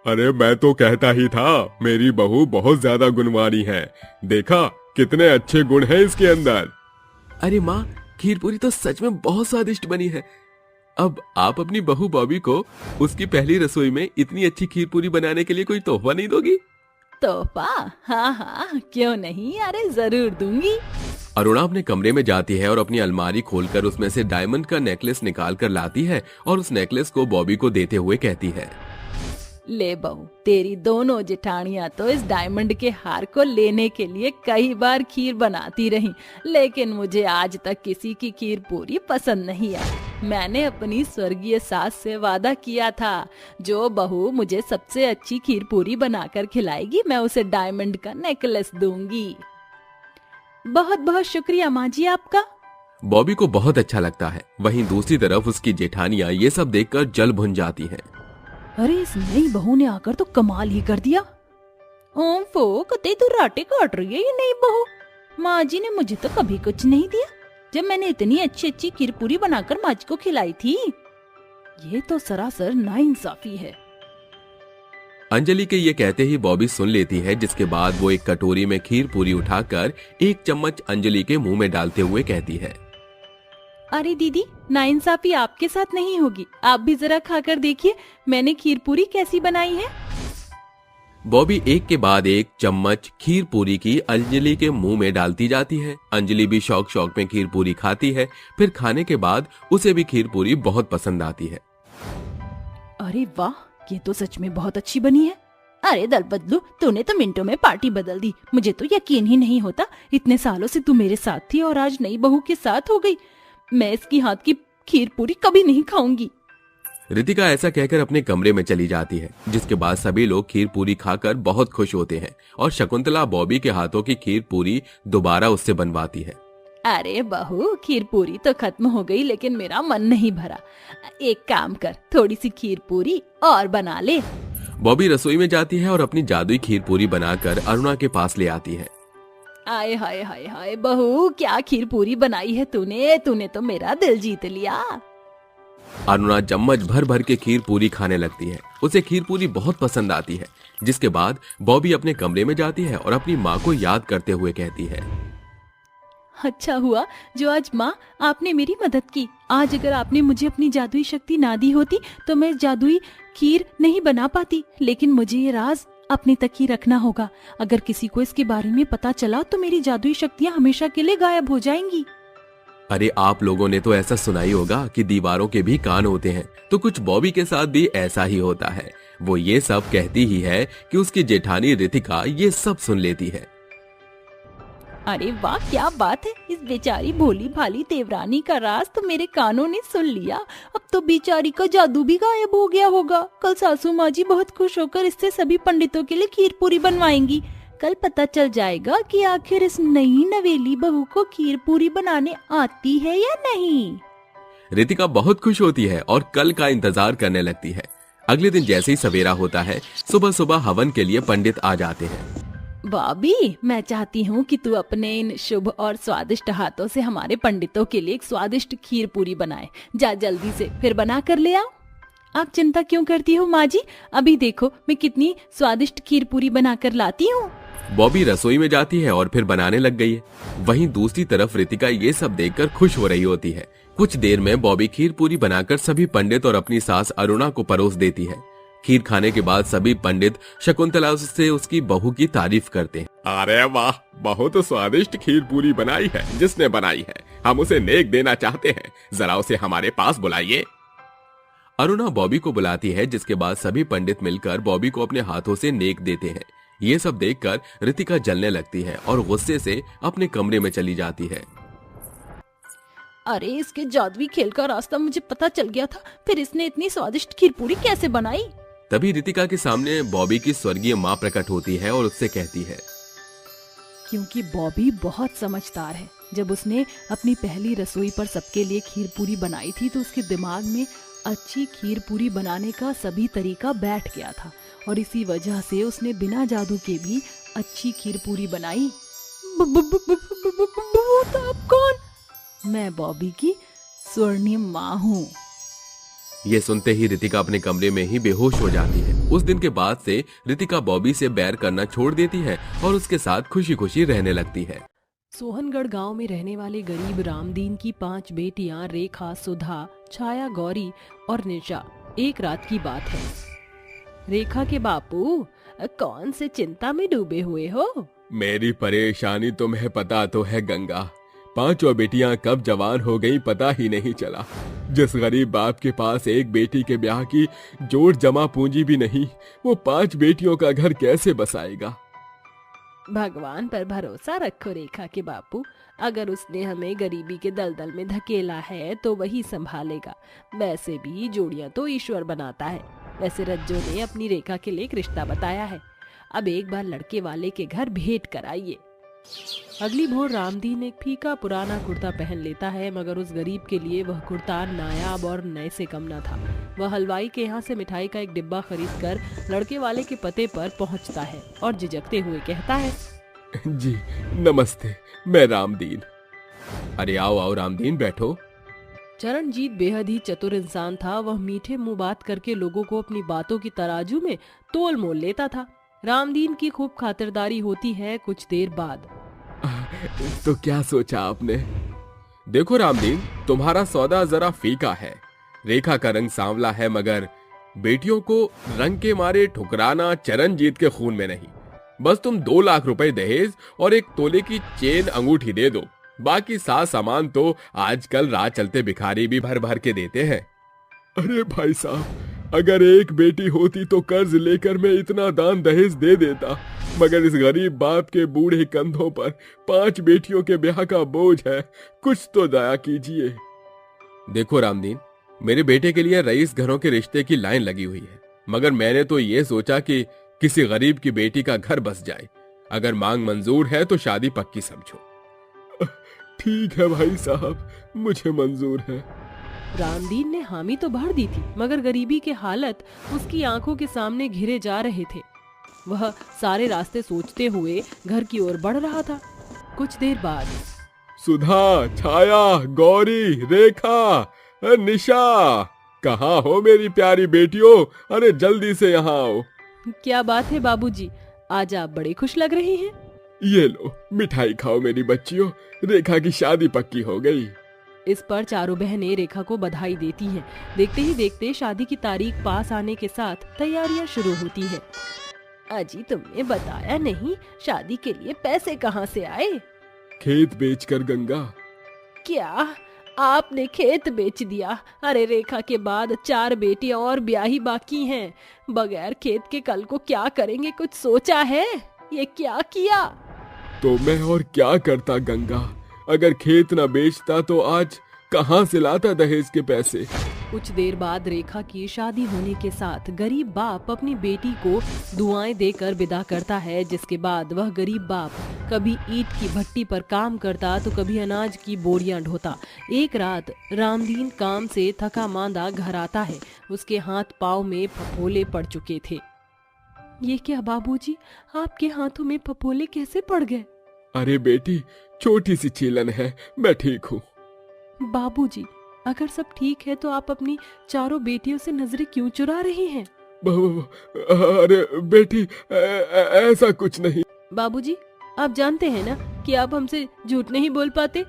अरे मैं तो कहता ही था, मेरी बहू बहुत ज्यादा गुणवानी है। देखा कितने अच्छे गुण हैं इसके अंदर। अरे माँ, खीर पूरी तो सच में बहुत स्वादिष्ट बनी है। अब आप अपनी बहू बॉबी को उसकी पहली रसोई में इतनी अच्छी खीर पूरी बनाने के लिए कोई तोहफा नहीं दोगी? तोहफा? हाँ हाँ, क्यों नहीं, अरे जरूर दूंगी। अरुणा अपने कमरे में जाती है और अपनी अलमारी खोलकर उसमें से डायमंड का नेकलेस निकाल कर लाती है और उस नेकलेस को बॉबी को देते हुए कहती है, ले बहू, तेरी दोनों जेठानियां तो इस डायमंड के हार को लेने के लिए कई बार खीर बनाती रही, लेकिन मुझे आज तक किसी की खीर पूरी पसंद नहीं आई। मैंने अपनी स्वर्गीय सास से वादा किया था, जो बहू मुझे सबसे अच्छी खीर पूरी बनाकर खिलाएगी मैं उसे डायमंड का नेकलेस दूंगी। बहुत बहुत शुक्रिया माँ जी आपका। बॉबी को बहुत अच्छा लगता है। वहीं दूसरी तरफ उसकी जेठानियां ये सब देखकर जल भुन जाती हैं। अरे इस नई बहू ने आकर तो कमाल ही कर दिया। ओम फो, कते तू राटे काट रही है ये नई बहू। माँ जी ने मुझे तो कभी कुछ नहीं दिया, जब मैंने इतनी अच्छी अच्छी खीर पूरी बनाकर माँ जी को खिलाई थी। ये तो सरासर नाइंसाफी है। अंजलि के ये कहते ही बॉबी सुन लेती है, जिसके बाद वो एक कटोरी में खीर पूरी उठाकर 1 चम्मच अंजलि के मुंह में डालते हुए कहती है, अरे दीदी, नाइंसाफी आपके साथ नहीं होगी, आप भी जरा खाकर देखिए मैंने खीर पूरी कैसी बनाई है। बॉबी एक के बाद एक चम्मच खीर पूरी की अंजलि के मुंह में डालती जाती है। अंजलि भी शौक शौक में खीर पूरी खाती है। फिर खाने के बाद उसे भी खीर पूरी बहुत पसंद आती है। अरे वाह, ये तो सच में बहुत अच्छी बनी है। अरे दल बदलू, तूने तो मिनटों में पार्टी बदल दी। मुझे तो यकीन ही नहीं होता, इतने सालों से तू मेरे साथ थी और आज नई बहू के साथ हो गई। मैं इसकी हाथ की खीर पूरी कभी नहीं खाऊंगी। रितिका ऐसा कहकर अपने कमरे में चली जाती है, जिसके बाद सभी लोग खीर पूरी खाकर बहुत खुश होते हैं और शकुंतला बॉबी के हाथों की खीर पूरी दोबारा उससे बनवाती है। अरे बहू, खीर पूरी तो खत्म हो गई, लेकिन मेरा मन नहीं भरा। एक काम कर, थोड़ी सी खीर पूरी और बना ले। बॉबी रसोई में जाती है और अपनी जादुई खीर पूरी बनाकर अरुणा के पास ले आती है। आय हाय हाय हाय बहू, क्या खीर पूरी बनाई है तूने, तूने तो मेरा दिल जीत लिया। अरुणा चम्मच भर भर के खीर पूरी खाने लगती है। उसे खीर पूरी बहुत पसंद आती है, जिसके बाद बॉबी अपने कमरे में जाती है और अपनी माँ को याद करते हुए कहती है, अच्छा हुआ जो आज माँ आपने मेरी मदद की। आज अगर आपने मुझे अपनी जादुई शक्ति ना दी होती तो मैं जादुई खीर नहीं बना पाती। लेकिन मुझे ये राज अपने तक ही रखना होगा। अगर किसी को इसके बारे में पता चला तो मेरी जादुई शक्तियाँ हमेशा के लिए गायब हो जाएंगी। अरे आप लोगों ने तो ऐसा सुना ही होगा कि दीवारों के भी कान होते हैं, तो कुछ बॉबी के साथ भी ऐसा ही होता है। वो ये सब कहती ही है कि उसकी जेठानी रितिका ये सब सुन लेती है। अरे वाह, क्या बात है, इस बेचारी भोली भाली देवरानी का राज तो मेरे कानों ने सुन लिया। अब तो बेचारी का जादू भी गायब हो गया होगा। कल सासू माँ जी बहुत खुश होकर इससे सभी पंडितों के लिए खीर पूरी बनवाएंगी। कल पता चल जाएगा कि आखिर इस नई नवेली बहू को खीर पूरी बनाने आती है या नहीं। रितिका बहुत खुश होती है और कल का इंतजार करने लगती है। अगले दिन जैसे ही सवेरा होता है, सुबह सुबह हवन के लिए पंडित आ जाते हैं। बॉबी, मैं चाहती हूँ कि तू अपने इन शुभ और स्वादिष्ट हाथों से हमारे पंडितों के लिए एक स्वादिष्ट खीर पूरी बनाए। जा जल्दी से, फिर बना कर ले आओ। आप चिंता क्यों करती हो माँ जी? अभी देखो मैं कितनी स्वादिष्ट खीर पूरी बना कर लाती हूँ। बॉबी रसोई में जाती है और फिर बनाने लग गई है। वहीं दूसरी तरफ रितिका ये सब देखकर खुश हो रही होती है। कुछ देर में बॉबी खीर पूरी बनाकर सभी पंडित और अपनी सास अरुणा को परोस देती है। खीर खाने के बाद सभी पंडित शकुंतला से उसकी बहू की तारीफ करते हैं। अरे वाह, बहुत स्वादिष्ट खीर पूरी बनाई है जिसने बनाई है। हम उसे नेक देना चाहते हैं, जरा उसे हमारे पास बुलाइए। अरुणा बॉबी को बुलाती है, जिसके बाद सभी पंडित मिलकर बॉबी को अपने हाथों से नेक देते हैं। ये सब देखकर रितिका जलने लगती है और गुस्से से अपने कमरे में चली जाती है। अरे इसके जादुई खेल का रास्ता मुझे पता चल गया था, फिर इसने इतनी स्वादिष्ट खीर पूरी कैसे बनाई? तभी रितिका के सामने बॉबी की स्वर्गीय माँ प्रकट होती है और उससे कहती है, क्योंकि बॉबी बहुत समझदार है। जब उसने अपनी पहली रसोई पर सबके लिए खीर पूरी बनाई थी तो उसके दिमाग में अच्छी खीर पूरी बनाने का सभी तरीका बैठ गया था और इसी वजह से उसने बिना जादू के भी अच्छी खीर पूरी बनाई। तो आप कौन? मैं बॉबी की स्वर्णिम माँ हूँ। ये सुनते ही रितिका अपने कमरे में ही बेहोश हो जाती है। उस दिन के बाद से रितिका बॉबी से बैर करना छोड़ देती है और उसके साथ खुशी खुशी रहने लगती है। सोहनगढ़ गांव में रहने वाले गरीब रामदीन की 5 बेटियां रेखा, सुधा, छाया, गौरी और निशा। एक रात की बात है। रेखा के बापू, कौन से चिंता में डूबे हुए हो? मेरी परेशानी तुम्हें पता तो है गंगा। 5 बेटियां कब जवान हो गई पता ही नहीं चला। जिस गरीब बाप के पास एक बेटी के ब्याह की जोड़ जमा पूंजी भी नहीं, वो 5 बेटियों का घर कैसे बसाएगा? भगवान पर भरोसा रखो रेखा के बापू। अगर उसने हमें गरीबी के दलदल में धकेला है तो वही संभालेगा। वैसे भी जोड़ियां तो ईश्वर बनाता है। वैसे रज्जो ने अपनी रेखा के लिए एक रिश्ता बताया है। अब एक बार लड़के वाले के घर भेंट कराइए। अगली भोर रामदीन एक फीका पुराना कुर्ता पहन लेता है, मगर उस गरीब के लिए वह कुर्ता नायाब और नए से कम न था। वह हलवाई के यहाँ से मिठाई का एक डिब्बा खरीदकर लड़के वाले के पते पर पहुँचता है और झिझकते हुए कहता है, जी नमस्ते, मैं रामदीन। अरे आओ आओ रामदीन, बैठो। चरणजीत बेहद ही चतुर इंसान था। वह मीठे मुंह बात करके लोगों को अपनी बातों की तराजू में तोल मोल लेता था। रामदीन की खूब खातिरदारी होती है। कुछ देर बाद, तो क्या सोचा आपने? देखो रामदीन, तुम्हारा सौदा जरा फीका है। रेखा का रंग सांवला है, मगर बेटियों को रंग के मारे ठुकराना चरणजीत के खून में नहीं। बस तुम 2 लाख रुपए दहेज और 1 तोले की चेन अंगूठी दे दो। बाकी साज सामान तो आजकल राह चलते भिखारी भी भर भर के देते हैं। अरे भाई साहब, अगर एक बेटी होती तो कर्ज लेकर मैं इतना दान दहेज दे देता, मगर इस गरीब बाप के बूढ़े कंधों पर 5 बेटियों के ब्याह का बोझ है। कुछ तो दया कीजिए। देखो रामदीन, मेरे बेटे के लिए रईस घरों के रिश्ते की लाइन लगी हुई है, मगर मैंने तो ये सोचा कि किसी गरीब की बेटी का घर बस जाए। अगर मांग मंजूर है तो शादी पक्की समझो। ठीक है भाई साहब, मुझे मंजूर है। रामदीन ने हामी तो भर दी थी, मगर गरीबी के हालत उसकी आंखों के सामने घिरे जा रहे थे। वह सारे रास्ते सोचते हुए घर की ओर बढ़ रहा था। कुछ देर बाद, सुधा, छाया, गौरी, रेखा, निशा, कहाँ हो मेरी प्यारी बेटियों? अरे जल्दी से यहाँ आओ। क्या बात है बाबूजी, आज आप बड़े खुश लग रहे हैं। ये लो मिठाई खाओ मेरी बच्चियों, रेखा की शादी पक्की हो गई। इस पर चारों बहनें रेखा को बधाई देती हैं। देखते ही देखते शादी की तारीख पास आने के साथ तैयारियां शुरू होती है। अजी, तुमने बताया नहीं, शादी के लिए पैसे कहाँ से आए? खेत बेचकर गंगा। क्या आपने खेत बेच दिया? अरे रेखा के बाद 4 बेटियां और ब्याही बाकी हैं। बगैर खेत के कल को क्या करेंगे, कुछ सोचा है? ये क्या किया? तो मैं और क्या करता गंगा? अगर खेत न बेचता तो आज कहाँ से लाता दहेज के पैसे? कुछ देर बाद रेखा की शादी होने के साथ गरीब बाप अपनी बेटी को दुआएं देकर विदा करता है, जिसके बाद वह गरीब बाप कभी ईंट की भट्टी पर काम करता तो कभी अनाज की बोरियां ढोता। एक रात रामदीन काम से थका मांदा घर आता है। उसके हाथ पांव में फफोले पड़ चुके थे। ये क्या बाबूजी, आपके हाथों में फफोले कैसे पड़ गए? अरे बेटी, छोटी सी छीलन है, मैं ठीक हूँ। बाबूजी, अगर सब ठीक है तो आप अपनी चारों बेटियों से नजरें क्यों चुरा रहे हैं? अरे बेटी, ऐसा कुछ नहीं। बाबूजी, आप जानते हैं ना कि आप हमसे झूठ नहीं बोल पाते।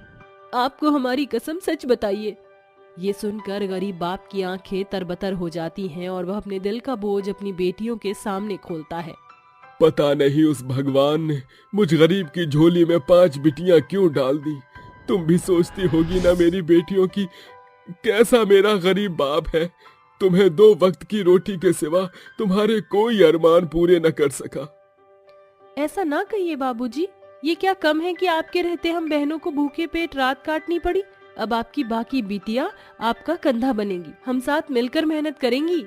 आपको हमारी कसम सच बताइए। ये सुनकर गरीब बाप की आंखें तरबतर हो जाती हैं और वह अपने दिल का बोझ अपनी बेटियों के सामने खोलता है। पता नहीं उस भगवान ने मुझ गरीब की झोली में 5 बिटियां क्यों डाल दी। तुम भी सोचती होगी ना मेरी बेटियों की, कैसा मेरा गरीब बाप है। तुम्हें 2 वक्त की रोटी के सिवा तुम्हारे कोई अरमान पूरे न कर सका। ऐसा ना कहिए बाबूजी, ये क्या कम है कि आपके रहते हम बहनों को भूखे पेट रात काटनी पड़ी। अब आपकी बाकी बिटियां आपका कंधा बनेंगी, हम साथ मिलकर मेहनत करेंगी।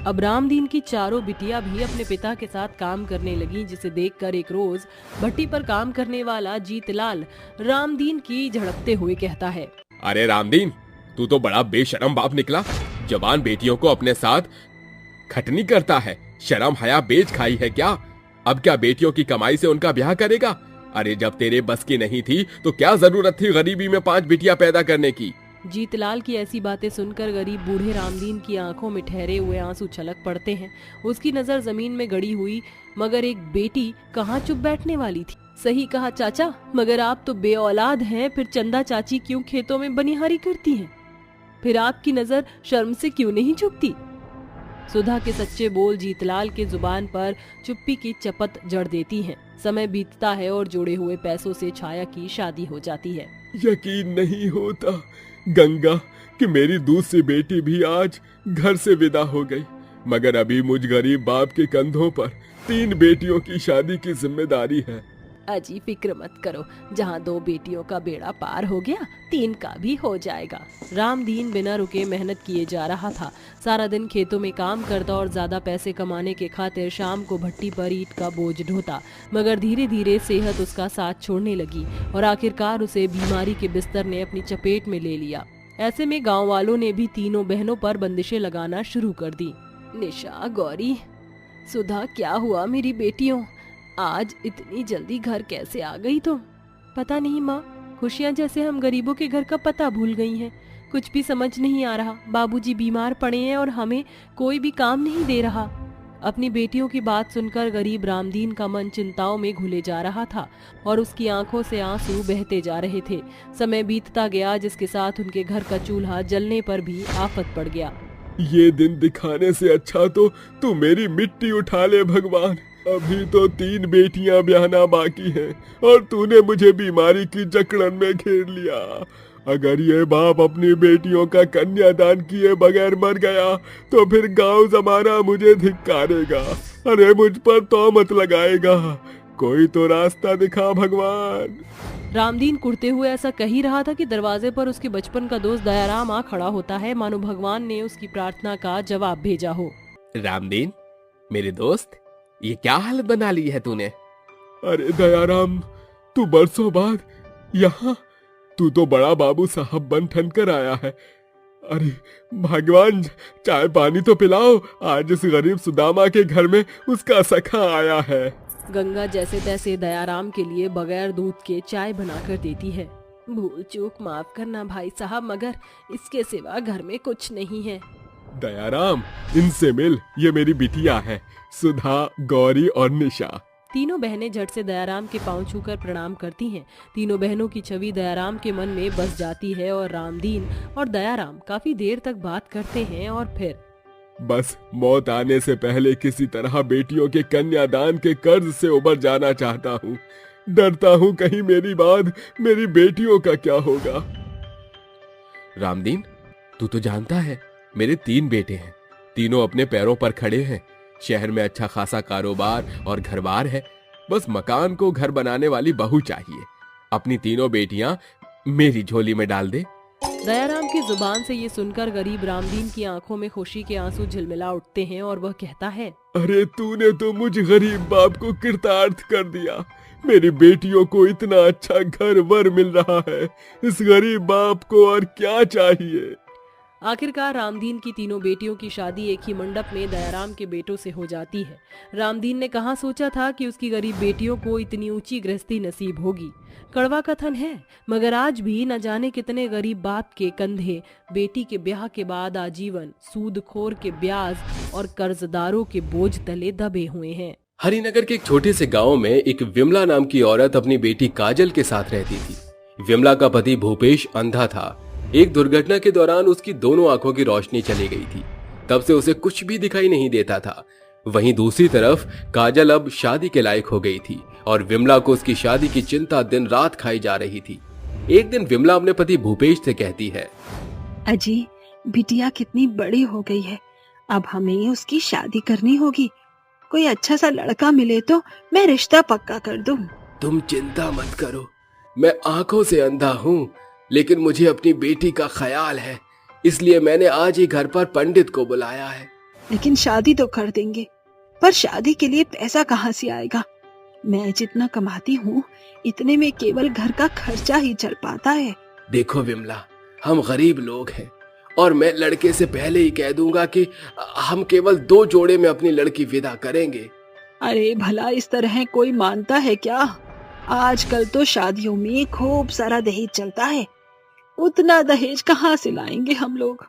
अब रामदीन की चारों बिटिया भी अपने पिता के साथ काम करने लगी, जिसे देखकर एक रोज भट्टी पर काम करने वाला जीतलाल रामदीन की झड़पते हुए कहता है, अरे रामदीन, तू तो बड़ा बेशरम बाप निकला। जवान बेटियों को अपने साथ खटनी करता है, शर्म हया बेच खाई है क्या? अब क्या बेटियों की कमाई से उनका ब्याह करेगा? अरे जब तेरे बस की नहीं थी तो क्या जरूरत थी गरीबी में 5 बिटियां पैदा करने की? जीतलाल की ऐसी बातें सुनकर गरीब बूढ़े रामदीन की आंखों में ठहरे हुए आंसू छलक पड़ते हैं। उसकी नजर जमीन में गड़ी हुई मगर एक बेटी कहाँ चुप बैठने वाली थी। सही कहा चाचा, मगर आप तो बे औलाद हैं, फिर चंदा चाची क्यों खेतों में बनिहारी करती हैं? फिर आपकी नजर शर्म से क्यों नहीं झुकती? सुधा के सच्चे बोल जीतलाल के जुबान पर चुप्पी की चपत जड़ देती हैं। समय बीतता है और जोड़े हुए पैसों से छाया की शादी हो जाती है। यकीन नहीं होता गंगा कि मेरी दूसरी बेटी भी आज घर से विदा हो गई, मगर अभी मुझ गरीब बाप के कंधों पर 3 बेटियों की शादी की जिम्मेदारी है। अजी फिक्र मत करो, जहाँ 2 बेटियों का बेड़ा पार हो गया 3 का भी हो जाएगा। रामदीन बिना रुके मेहनत किए जा रहा था। सारा दिन खेतों में काम करता और ज्यादा पैसे कमाने के खातिर शाम को भट्टी पर ईंट का बोझ ढोता, मगर धीरे धीरे सेहत उसका साथ छोड़ने लगी और आखिरकार उसे बीमारी के बिस्तर ने अपनी चपेट में ले लिया। ऐसे में गाँव वालों ने भी तीनों बहनों पर बंदिशें लगाना शुरू कर दी। निशा, गौरी, सुधा, क्या हुआ मेरी बेटियों? आज इतनी जल्दी घर कैसे आ गई तुम? पता नहीं माँ, खुशियाँ जैसे हम गरीबों के घर का पता भूल गई हैं। कुछ भी समझ नहीं आ रहा। बाबूजी बीमार पड़े हैं और हमें कोई भी काम नहीं दे रहा। अपनी बेटियों की बात सुनकर गरीब रामदीन का मन चिंताओं में घुले जा रहा था और उसकी आंखों से आंसू बहते जा रहे थे। समय बीतता गया, जिसके साथ उनके घर का चूल्हा जलने पर भी आफत पड़ गया। ये दिन दिखाने से अच्छा तो तू मेरी मिट्टी उठा ले भगवान। अभी तो 3 बेटियां ब्याहना बाकी हैं और तूने मुझे बीमारी की जकड़न में घेर लिया। अगर ये बाप अपनी बेटियों का कन्यादान किए बगैर मर गया तो फिर गांव जमाना मुझे धिक्कारेगा। अरे मुझ पर तौमत लगाएगा। कोई तो रास्ता दिखा भगवान। रामदीन कुड़ते हुए ऐसा कह ही रहा था कि दरवाजे पर उसके बचपन का दोस्त दयाराम आ खड़ा होता है, मानो भगवान ने उसकी प्रार्थना का जवाब भेजा हो। रामदीन, मेरे दोस्त, ये क्या हालत बना ली है तूने? अरे दयाराम, तू बरसों बाद यहाँ? तू तो बड़ा बाबू साहब बन ठन कर आया है। अरे भगवान, चाय पानी तो पिलाओ। आज इस गरीब सुदामा के घर में उसका सखा आया है। गंगा जैसे तैसे दयाराम के लिए बगैर दूध के चाय बनाकर देती है। भूल चूक माफ करना भाई साहब, मगर इसके सिवा घर में कुछ नहीं है। दयाराम, इनसे मिल, ये मेरी बिटिया है, सुधा, गौरी और निशा। तीनों बहनें झट से दयाराम के पांव छूकर प्रणाम करती हैं। तीनों बहनों की छवि दयाराम के मन में बस जाती है और रामदीन और दयाराम काफी देर तक बात करते हैं और फिर बस मौत आने से पहले किसी तरह बेटियों के कन्यादान के कर्ज से उबर जाना चाहता हूँ। डरता हूँ कहीं मेरी बाद मेरी बेटियों का क्या होगा। रामदीन, तू तो जानता है मेरे 3 बेटे हैं, तीनों अपने पैरों पर खड़े हैं। शहर में अच्छा खासा कारोबार और घरबार है, बस मकान को घर बनाने वाली बहू चाहिए। अपनी तीनों बेटियां मेरी झोली में डाल दे। दयाराम की जुबान से ये सुनकर गरीब रामदीन की आंखों में खुशी के आंसू झिलमिला उठते हैं और वह कहता है, अरे तूने तो मुझ गरीब बाप को कृतार्थ कर दिया। मेरी बेटियों को इतना अच्छा घर वर मिल रहा है, इस गरीब बाप को और क्या चाहिए। आखिरकार रामदीन की तीनों बेटियों की शादी एक ही मंडप में दयाराम के बेटों से हो जाती है। रामदीन ने कहाँ सोचा था कि उसकी गरीब बेटियों को इतनी ऊंची गृहस्थी नसीब होगी। कड़वा कथन है, मगर आज भी न जाने कितने गरीब बाप के कंधे बेटी के ब्याह के बाद आजीवन सूदखोर के ब्याज और कर्जदारों के बोझ तले दबे हुए हैं। हरिनगर के एक छोटे से गांव में एक विमला नाम की औरत अपनी बेटी काजल के साथ रहती थी। विमला का पति भूपेश अंधा था। एक दुर्घटना के दौरान उसकी दोनों आंखों की रोशनी चली गई थी। तब से उसे कुछ भी दिखाई नहीं देता था। वहीं दूसरी तरफ काजल अब शादी के लायक हो गई थी और विमला को उसकी शादी की चिंता दिन रात खाई जा रही थी। एक दिन विमला अपने पति भूपेश से कहती है, अजी, बिटिया कितनी बड़ी हो गई है, अब हमें उसकी शादी करनी होगी। कोई अच्छा सा लड़का मिले तो मैं रिश्ता पक्का कर दूं। तुम चिंता मत करो, मैं आंखों से अंधा हूँ, लेकिन मुझे अपनी बेटी का ख्याल है, इसलिए मैंने आज ही घर पर पंडित को बुलाया है। लेकिन शादी तो कर देंगे, पर शादी के लिए पैसा कहाँ से आएगा? मैं जितना कमाती हूँ इतने में केवल घर का खर्चा ही चल पाता है। देखो विमला, हम गरीब लोग हैं और मैं लड़के से पहले ही कह दूंगा कि हम केवल 2 जोड़े में अपनी लड़की विदा करेंगे। अरे भला इस तरह कोई मानता है क्या? आजकल तो शादियों में खूब सारा दहेज चलता है, उतना दहेज कहाँ से लाएंगे हम लोग?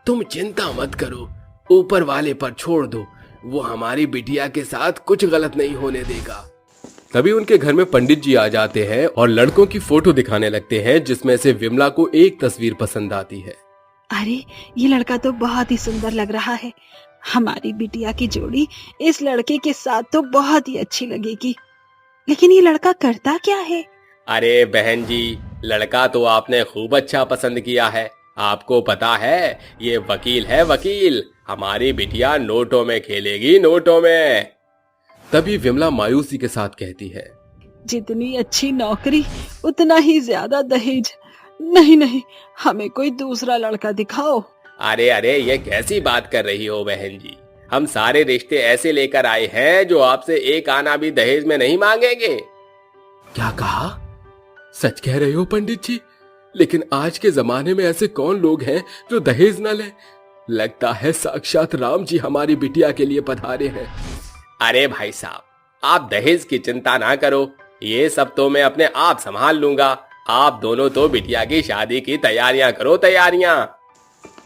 तुम चिंता मत करो, ऊपर वाले पर छोड़ दो, वो हमारी बिटिया के साथ कुछ गलत नहीं होने देगा। तभी उनके घर में पंडित जी आ जाते हैं और लड़कों की फोटो दिखाने लगते हैं, जिसमें से विमला को एक तस्वीर पसंद आती है। अरे ये लड़का तो बहुत ही सुंदर लग रहा है, हमारी बिटिया की जोड़ी इस लड़के के साथ तो बहुत ही अच्छी लगेगी। लेकिन ये लड़का करता क्या है? अरे बहन जी, लड़का तो आपने खूब अच्छा पसंद किया है। आपको पता है, ये वकील है, वकील। हमारी बिटिया नोटों में खेलेगी, नोटों में। तभी विमला मायूसी के साथ कहती है, जितनी अच्छी नौकरी उतना ही ज्यादा दहेज। नहीं नहीं, हमें कोई दूसरा लड़का दिखाओ। अरे अरे, ये कैसी बात कर रही हो बहन जी? हम सारे रिश्ते ऐसे लेकर आए हैं जो आपसे एक आना भी दहेज में नहीं मांगेंगे। क्या कहा? सच कह रहे हो पंडित जी? लेकिन आज के जमाने में ऐसे कौन लोग हैं जो दहेज न ले? लगता है साक्षात राम जी हमारी बिटिया के लिए पधारे हैं। अरे भाई साहब, आप दहेज की चिंता ना करो, ये सब तो मैं अपने आप संभाल लूंगा। आप दोनों तो बिटिया की शादी की तैयारियां करो, तैयारियां।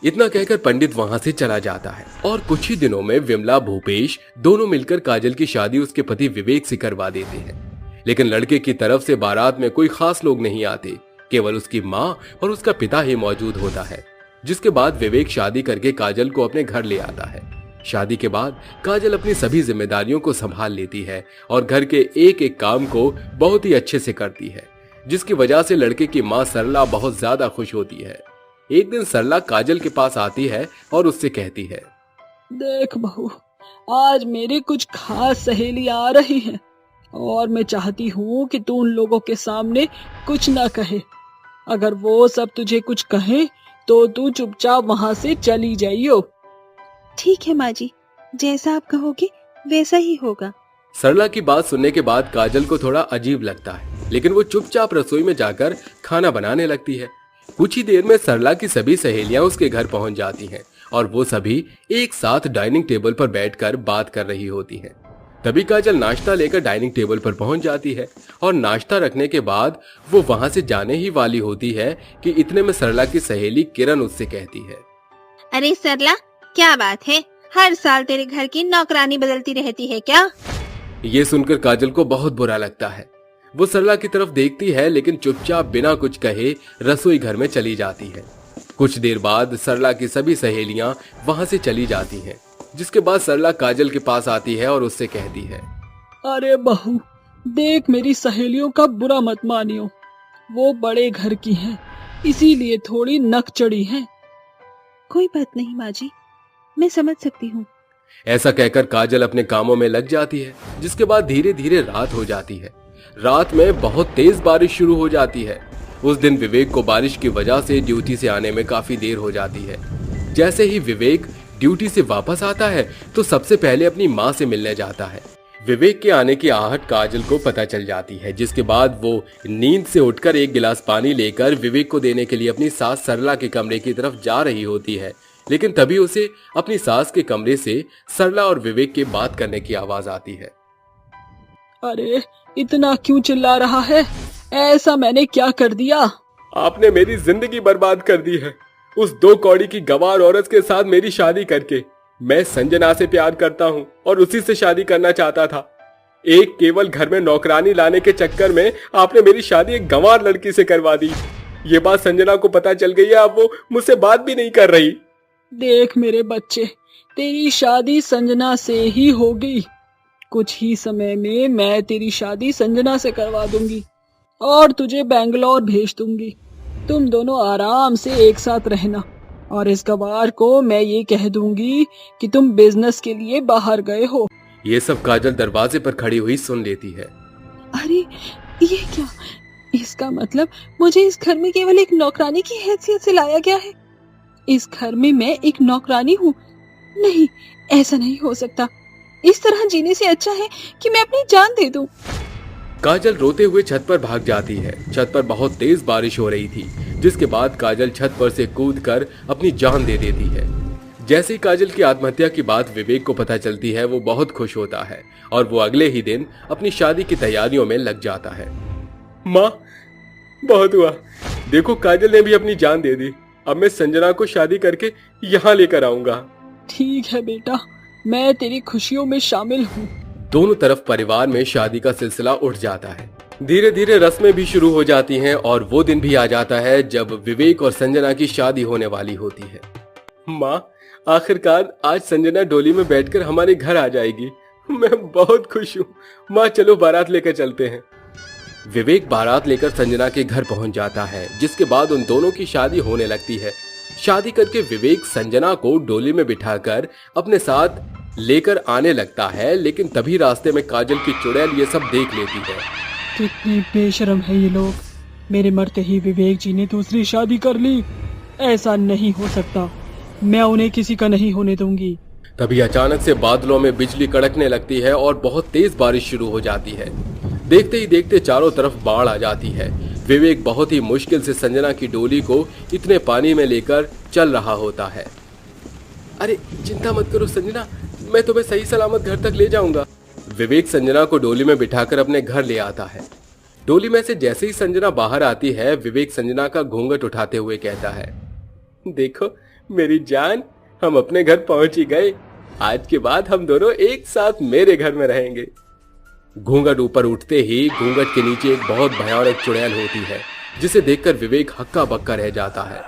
इतना कहकर पंडित वहां से चला जाता है और कुछ ही दिनों में विमला भूपेश दोनों मिलकर काजल की शादी उसके पति विवेक से करवा देते हैं। लेकिन लड़के की तरफ से बारात में कोई खास लोग नहीं आते, केवल उसकी माँ और उसका पिता ही मौजूद होता है। जिसके बाद विवेक शादी करके काजल को अपने घर ले आता है। शादी के बाद काजल अपनी सभी जिम्मेदारियों को संभाल लेती है और घर के एक एक काम को बहुत ही अच्छे से करती है, जिसकी वजह से लड़के की माँ सरला बहुत ज्यादा खुश होती है। एक दिन सरला काजल के पास आती है और उससे कहती है, देख बहू, आज मेरी कुछ खास सहेली आ रही हैं और मैं चाहती हूँ कि तू उन लोगों के सामने कुछ ना कहे। अगर वो सब तुझे कुछ कहे तो तू चुपचाप वहाँ से चली जाइयो। ठीक है माँ जी, जैसा आप कहोगे वैसा ही होगा। सरला की बात सुनने के बाद काजल को थोड़ा अजीब लगता है, लेकिन वो चुपचाप रसोई में जाकर खाना बनाने लगती है। कुछ ही देर में सरला की सभी सहेलियां उसके घर पहुंच जाती हैं और वो सभी एक साथ डाइनिंग टेबल पर बैठकर बात कर रही होती हैं। तभी काजल नाश्ता लेकर डाइनिंग टेबल पर पहुंच जाती है और नाश्ता रखने के बाद वो वहां से जाने ही वाली होती है कि इतने में सरला की सहेली किरण उससे कहती है, अरे सरला, क्या बात है? हर साल तेरे घर की नौकरानी बदलती रहती है क्या? ये सुनकर काजल को बहुत बुरा लगता है। वो सरला की तरफ देखती है, लेकिन चुपचाप बिना कुछ कहे रसोई घर में चली जाती है। कुछ देर बाद सरला की सभी सहेलियां वहां से चली जाती हैं, जिसके बाद सरला काजल के पास आती है और उससे कहती है, अरे बहू, देख मेरी सहेलियों का बुरा मत मानियो, वो बड़े घर की हैं, इसीलिए थोड़ी नक चढ़ी हैं। कोई बात नहीं माँ जी, मैं समझ सकती हूँ। ऐसा कहकर काजल अपने कामों में लग जाती है, जिसके बाद धीरे धीरे रात हो जाती है। रात में बहुत तेज बारिश शुरू हो जाती है। उस दिन विवेक को बारिश की वजह से ड्यूटी से आने में काफी देर हो जाती है। जैसे ही विवेक ड्यूटी से वापस आता है तो सबसे पहले अपनी माँ से मिलने जाता है। विवेक के आने की आहट काजल को पता चल जाती है, जिसके बाद वो नींद से उठकर एक गिलास पानी लेकर विवेक को देने के लिए अपनी सास सरला के कमरे की तरफ जा रही होती है। लेकिन तभी उसे अपनी सास के कमरे से सरला और विवेक के बात करने की आवाज आती है। अरे इतना क्यों चिल्ला रहा है? ऐसा मैंने क्या कर दिया? आपने मेरी जिंदगी बर्बाद कर दी है। उस 2 कौड़ी की गंवार औरत के साथ मेरी शादी करके मैं संजना से प्यार करता हूँ और उसी से शादी करना चाहता था। एक केवल घर में नौकरानी लाने के चक्कर में आपने मेरी शादी एक गंवार लड़की से करवा दी। ये बात संजना को पता चल गई है, अब वो मुझसे बात भी नहीं कर रही। देख मेरे बच्चे, तेरी शादी संजना से ही होगी। कुछ ही समय में मैं तेरी शादी संजना से करवा दूंगी और तुझे बेंगलोर भेज दूंगी। तुम दोनों आराम से एक साथ रहना और इस गवार को मैं ये कह दूंगी कि तुम बिजनेस के लिए बाहर गए हो। ये सब काजल दरवाजे पर खड़ी हुई सुन लेती है। अरे ये क्या? इसका मतलब मुझे इस घर में केवल एक नौकरानी की हैसियत से लाया गया है। इस घर में मैं एक नौकरानी हूँ? नहीं, ऐसा नहीं हो सकता। इस तरह जीने से अच्छा है कि मैं अपनी जान दे दूं। काजल रोते हुए छत पर भाग जाती है। छत पर बहुत तेज बारिश हो रही थी, जिसके बाद काजल छत पर से कूदकर अपनी जान दे देती है। जैसे ही काजल की आत्महत्या की बात विवेक को पता चलती है, वो बहुत खुश होता है और वो अगले ही दिन अपनी शादी की तैयारियों में लग जाता है। माँ, बहुत हुआ। देखो, काजल ने भी अपनी जान दे दी। अब मैं संजना को शादी करके यहाँ लेकर आऊंगा। ठीक है बेटा, मैं तेरी खुशियों में शामिल हूँ। दोनों तरफ परिवार में शादी का सिलसिला उठ जाता है। धीरे धीरे रस्में भी शुरू हो जाती हैं और वो दिन भी आ जाता है जब विवेक और संजना की शादी होने वाली होती है। माँ, आखिरकार आज संजना डोली में बैठकर हमारे घर आ जाएगी। मैं बहुत खुश हूँ। माँ, चलो बारात लेकर चलते हैं। विवेक बारात लेकर संजना के घर पहुंच जाता है, जिसके बाद उन दोनों की शादी होने लगती है। शादी करके विवेक संजना को डोली में बिठाकर अपने साथ लेकर आने लगता है, लेकिन तभी रास्ते में काजल की चुड़ैल ये सब देख लेती है। कितने बेशरम है ये लोग। मेरे मरते ही विवेक जी ने दूसरी शादी कर ली। ऐसा नहीं हो सकता। मैं उन्हें किसी का नहीं होने दूंगी। तभी अचानक से बादलों में बिजली कड़कने लगती है और बहुत तेज बारिश शुरू हो जाती है। देखते ही देखते चारों तरफ बाढ़ आ जाती है। विवेक बहुत ही मुश्किल से संजना की डोली को इतने पानी में लेकर चल रहा होता है। अरे चिंता मत करो संजना, मैं तुम्हें सही सलामत घर तक ले जाऊंगा। विवेक संजना को डोली में बिठाकर अपने घर ले आता है। डोली में से जैसे ही संजना बाहर आती है, विवेक संजना का घूंघट उठाते हुए कहता है, देखो मेरी जान, हम अपने घर पहुंच ही गए। आज के बाद हम दोनों एक साथ मेरे घर में रहेंगे। घूंघट ऊपर उठते ही घूंघट के नीचे एक बहुत भयानक चुड़ैल होती है, जिसे देखकर विवेक हक्का बक्का रह जाता है।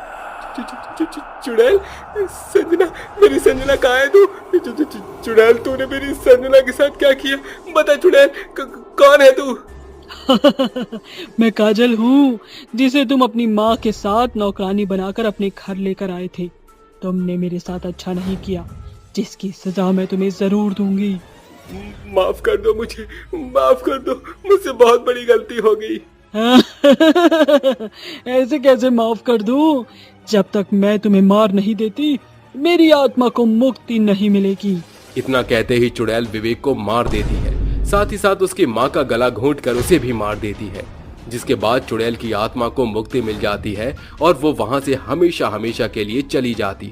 चुड़ैल? संजना, मेरी संजना कहाँ है तू? चुड़ैल, तूने मेरी संजना के साथ क्या किया? बता चुड़ैल, कौन है तू? मैं काजल हूँ, जिसे तुम अपनी माँ के साथ नौकरानी बनाकर अपने घर लेकर आए थे। तुमने मेरे साथ अच्छा नहीं किया, जिसकी सजा मैं तुम्हें जरूर दूंगी। माफ कर दो मुझे, माफ कर दो, मुझसे बहुत बड़ी गलती हो गई। ऐसे कैसे माफ कर दूं? जब तक मैं तुम्हें मार नहीं देती, मेरी आत्मा को मुक्ति नहीं मिलेगी। इतना कहते ही चुड़ैल विवेक को मार देती है, साथ ही साथ उसकी माँ का गला घोंटकर उसे भी मार देती है, जिसके बाद चुड़ैल की आत्मा को मुक्ति मिल जाती है और वो वहां से हमेशा हमेशा के लिए चली जाती है।